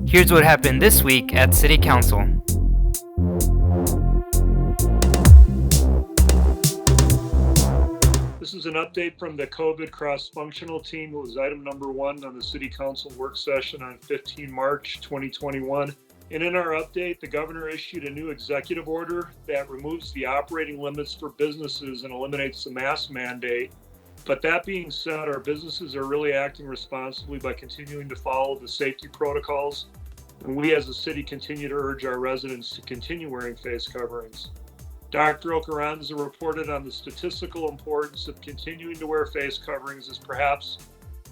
Here's what happened this week at City Council. This is an update from the COVID cross-functional team. It was item number 1 on the City Council work session on 15 March 2021. And in our update, the governor issued a new executive order that removes the operating limits for businesses and eliminates the mask mandate. But that being said, our businesses are really acting responsibly by continuing to follow the safety protocols. And we as a city continue to urge our residents to continue wearing face coverings. Dr. Ocaranza reported on the statistical importance of continuing to wear face coverings as perhaps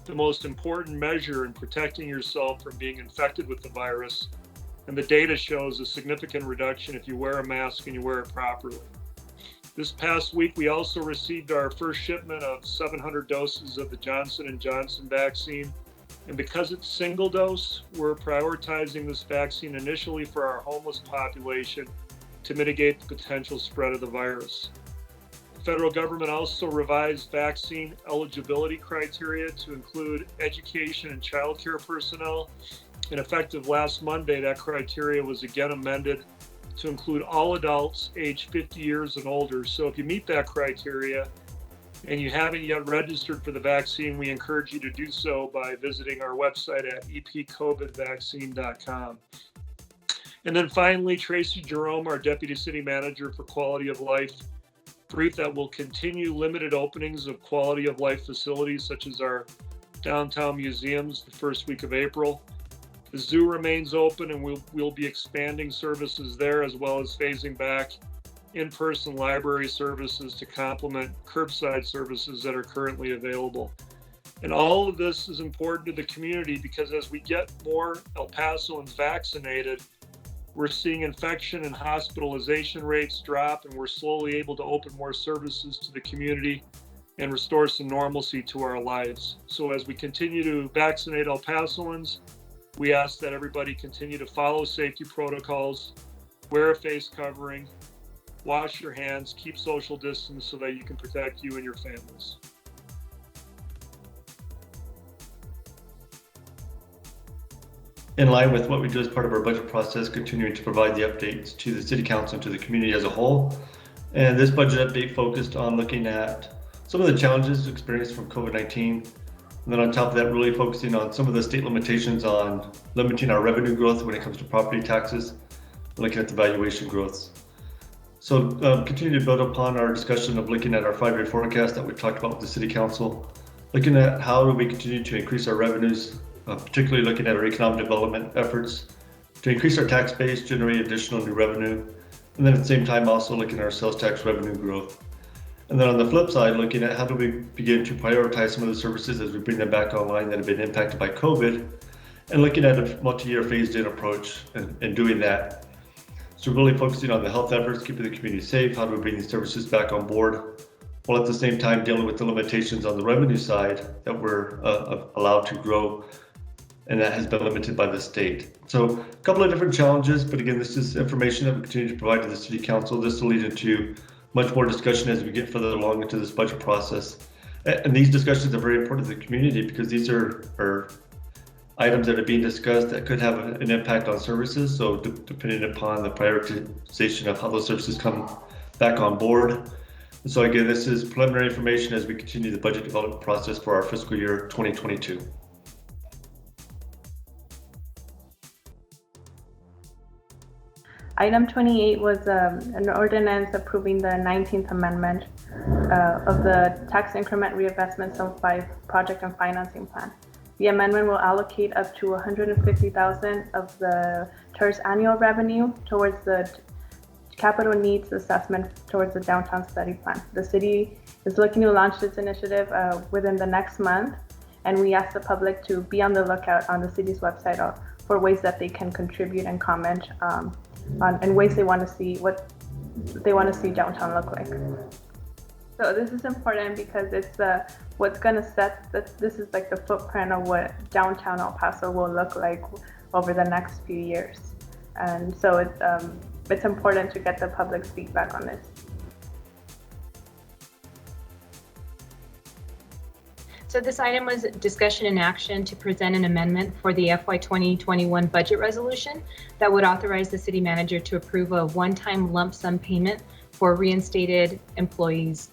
the most important measure in protecting yourself from being infected with the virus. And the data shows a significant reduction if you wear a mask and you wear it properly. This past week, we also received our first shipment of 700 doses of the Johnson & Johnson vaccine. And because it's single dose, we're prioritizing this vaccine initially for our homeless population to mitigate the potential spread of the virus. The federal government also revised vaccine eligibility criteria to include education and childcare personnel. And effective last Monday, that criteria was again amended to include all adults aged 50 years and older. So if you meet that criteria and you haven't yet registered for the vaccine, we encourage you to do so by visiting our website at epcovidvaccine.com. And then finally, Tracy Jerome, our Deputy City Manager for Quality of Life, briefed that we'll continue limited openings of quality of life facilities such as our downtown museums the first week of April. The zoo remains open and we'll be expanding services there as well as phasing back in-person library services to complement curbside services that are currently available. And all of this is important to the community because as we get more El Pasoans vaccinated, we're seeing infection and hospitalization rates drop, and we're slowly able to open more services to the community and restore some normalcy to our lives. So as we continue to vaccinate El Pasoans, we ask that everybody continue to follow safety protocols, wear a face covering, wash your hands, keep social distance so that you can protect you and your families. In line with what we do as part of our budget process, continuing to provide the updates to the City Council and to the community as a whole. And this budget update focused on looking at some of the challenges experienced from COVID-19. And then on top of that, really focusing on some of the state limitations on limiting our revenue growth when it comes to property taxes, looking at the valuation growths. So continue to build upon our discussion of looking at our 5-year forecast that we talked about with the City Council, looking at how do we continue to increase our revenues, particularly looking at our economic development efforts to increase our tax base, generate additional new revenue, and then at the same time also looking at our sales tax revenue growth. And then on the flip side, looking at how do we begin to prioritize some of the services as we bring them back online that have been impacted by COVID, and looking at a multi-year phased-in approach and doing that. So really focusing on the health efforts, keeping the community safe, how do we bring these services back on board, while at the same time dealing with the limitations on the revenue side that we're allowed to grow, and that has been limited by the state. So a couple of different challenges, but again, this is information that we continue to provide to the City Council. This will lead into much more discussion as we get further along into this budget process. And these discussions are very important to the community because these are items that are being discussed that could have an impact on services. So depending upon the prioritization of how those services come back on board. And so again, this is preliminary information as we continue the budget development process for our fiscal year 2022. Item 28 was an ordinance approving the 19th Amendment of the Tax Increment Reinvestment Sum 5 Project and Financing Plan. The amendment will allocate up to $150,000 of the TERS annual revenue towards the capital needs assessment towards the downtown study plan. The city is looking to launch this initiative within the next month, and we ask the public to be on the lookout on the city's website for ways that they can contribute and comment on and ways they want to see what they want to see downtown look like. So this is important because it's what's going to set this is like the footprint of what downtown El Paso will look like over the next few years, and so it's important to get the public's feedback on this. So this item was discussion and action to present an amendment for the FY 2021 budget resolution that would authorize the city manager to approve a one-time lump sum payment for reinstated employees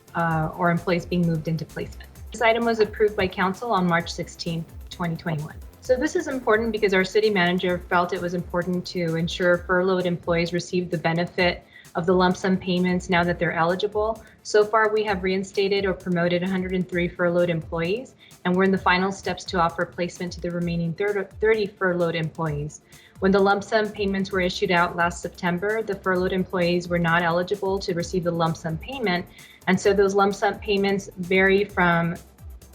or employees being moved into placement. This item was approved by council on March 16, 2021. So this is important because our city manager felt it was important to ensure furloughed employees receive the benefit of the lump sum payments now that they're eligible. So far, we have reinstated or promoted 103 furloughed employees, and we're in the final steps to offer placement to the remaining 30 furloughed employees. When the lump sum payments were issued out last September, the furloughed employees were not eligible to receive the lump sum payment, and so those lump sum payments vary from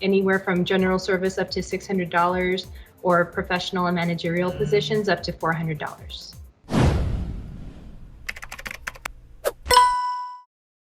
anywhere from general service up to $600 or professional and managerial positions up to $400.